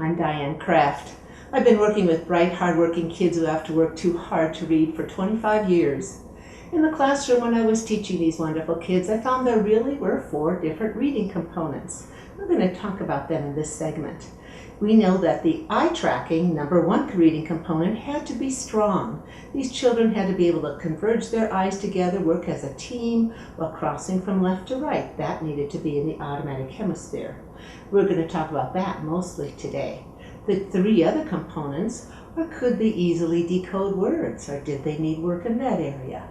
I'm Dianne Kraft. I've been working with bright, hardworking kids who have to work too hard to read for 25 years. In the classroom when I was teaching these wonderful kids, I found there really were 4 different reading components. We're going to talk about them in this segment. We know that the eye tracking, number 1 reading component, had to be strong. These children had to be able to converge their eyes together, work as a team while crossing from left to right. That needed to be in the automatic hemisphere. We're going to talk about that mostly today. The 3 other components are, could they easily decode words, or did they need work in that area?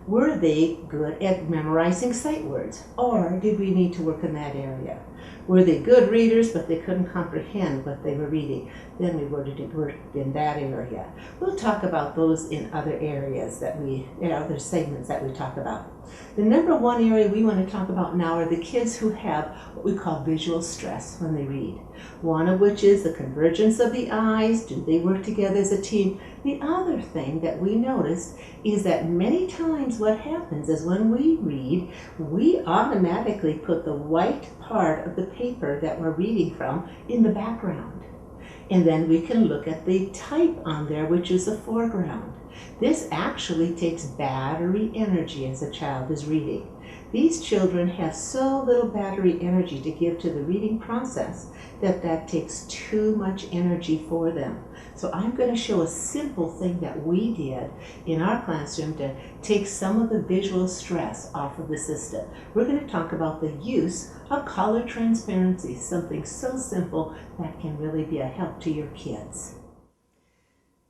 Were they good at memorizing sight words, or did we need to work in that area? Were they good readers, but they couldn't comprehend what they were reading? Then we were to do work in that area. We'll talk about those in other areas in other segments that we talk about. The number 1 area we want to talk about now are the kids who have what we call visual stress when they read. One of which is the convergence of the eyes. Do they work together as a team? The other thing that we noticed is that many times what happens is when we read, we automatically put the white part of the paper that we're reading from in the background. And then we can look at the type on there, which is the foreground. This actually takes battery energy as a child is reading. These children have so little battery energy to give to the reading process that takes too much energy for them. So I'm going to show a simple thing that we did in our classroom to take some of the visual stress off of the system. We're going to talk about the use of color transparencies, something so simple that can really be a help to your kids.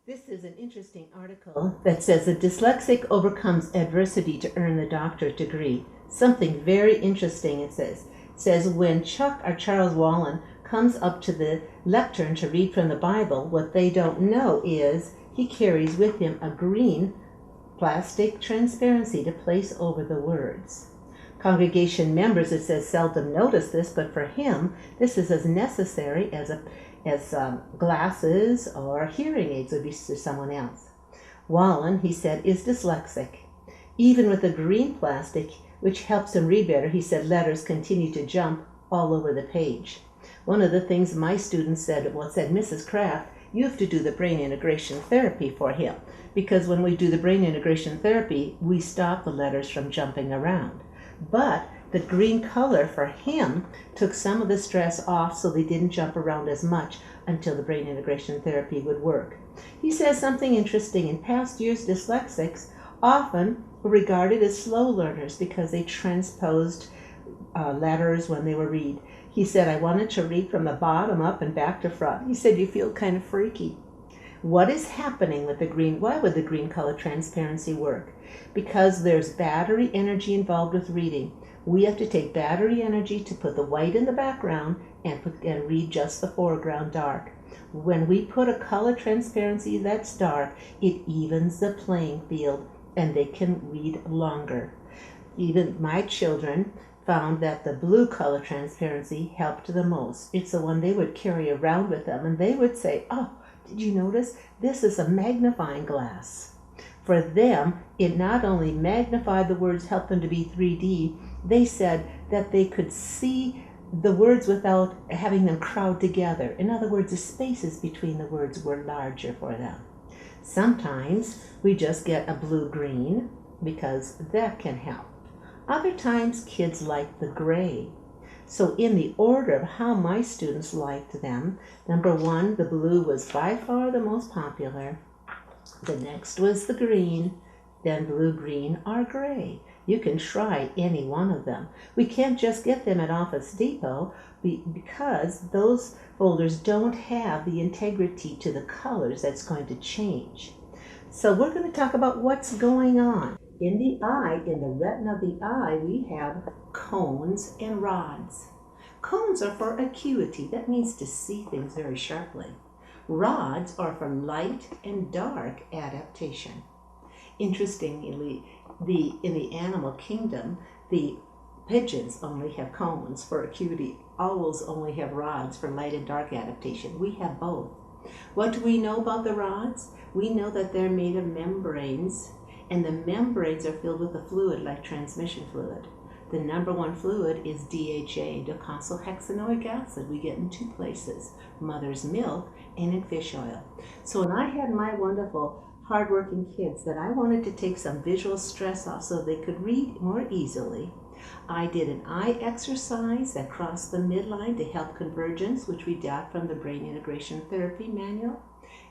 This is an interesting article that says the dyslexic overcomes adversity to earn the doctorate degree. Something very interesting it says when Chuck or Charles Wallen comes up to the lectern to read from the Bible, what they don't know is he carries with him a green plastic transparency to place over the words. Congregation members, it says, seldom notice this, but for him, this is as necessary as glasses or hearing aids would be to someone else. Wallen, he said, is dyslexic. Even with the green plastic, which helps him read better, he said letters continue to jump all over the page. One of the things my students said, Mrs. Kraft, you have to do the brain integration therapy for him, because when we do the brain integration therapy, we stop the letters from jumping around. But the green color for him took some of the stress off so they didn't jump around as much until the brain integration therapy would work. He says something interesting. In past years, dyslexics often were regarded as slow learners because they transposed letters when they were read. He said, I wanted to read from the bottom up and back to front. He said, you feel kind of freaky. What is happening with the green? Why would the green color transparency work? Because there's battery energy involved with reading. We have to take battery energy to put the white in the background and read just the foreground dark. When we put a color transparency that's dark, it evens the playing field and they can read longer. Even my children found that the blue color transparency helped the most. It's the one they would carry around with them, and they would say, oh, did you notice? This is a magnifying glass. For them, it not only magnified the words, helped them to be 3D, they said that they could see the words without having them crowd together. In other words, the spaces between the words were larger for them. Sometimes we just get a blue-green because that can help. Other times kids like the gray. So in the order of how my students liked them, number 1, the blue was by far the most popular. The next was the green, then blue, green, or gray. You can try any one of them. We can't just get them at Office Depot because those folders don't have the integrity to the colors that's going to change. So we're going to talk about what's going on. In the eye, in the retina of the eye, we have cones and rods. Cones are for acuity. That means to see things very sharply. Rods are for light and dark adaptation. Interestingly, in the animal kingdom, the pigeons only have cones for acuity. Owls only have rods for light and dark adaptation. We have both. What do we know about the rods? We know that they're made of membranes, and the membranes are filled with a fluid like transmission fluid. The number one fluid is DHA, docosahexaenoic acid. We get in two places, mother's milk and in fish oil. So when I had my wonderful hardworking kids that I wanted to take some visual stress off so they could read more easily, I did an eye exercise that crossed the midline to help convergence, which we got from the Brain Integration Therapy Manual.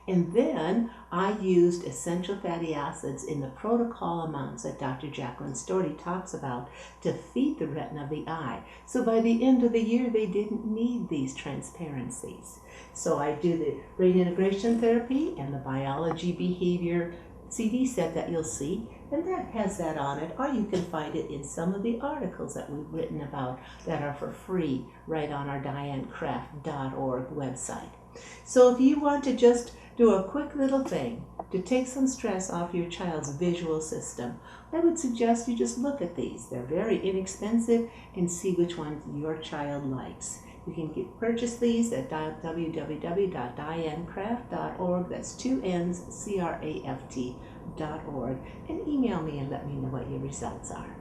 And then I used essential fatty acids in the protocol amounts that Dr. Jacqueline Storti talks about to feed the retina of the eye. So by the end of the year, they didn't need these transparencies. So I do the brain integration therapy and the biology behavior CD set that you'll see, and that has that on it, or you can find it in some of the articles that we've written about that are for free right on our diannecraft.org website. So if you want to just do a quick little thing to take some stress off your child's visual system, I would suggest you just look at these. They're very inexpensive, and see which ones your child likes. You can purchase these at www.diannecraft.org. That's 2 N's, CRAFT.org, and email me and let me know what your results are.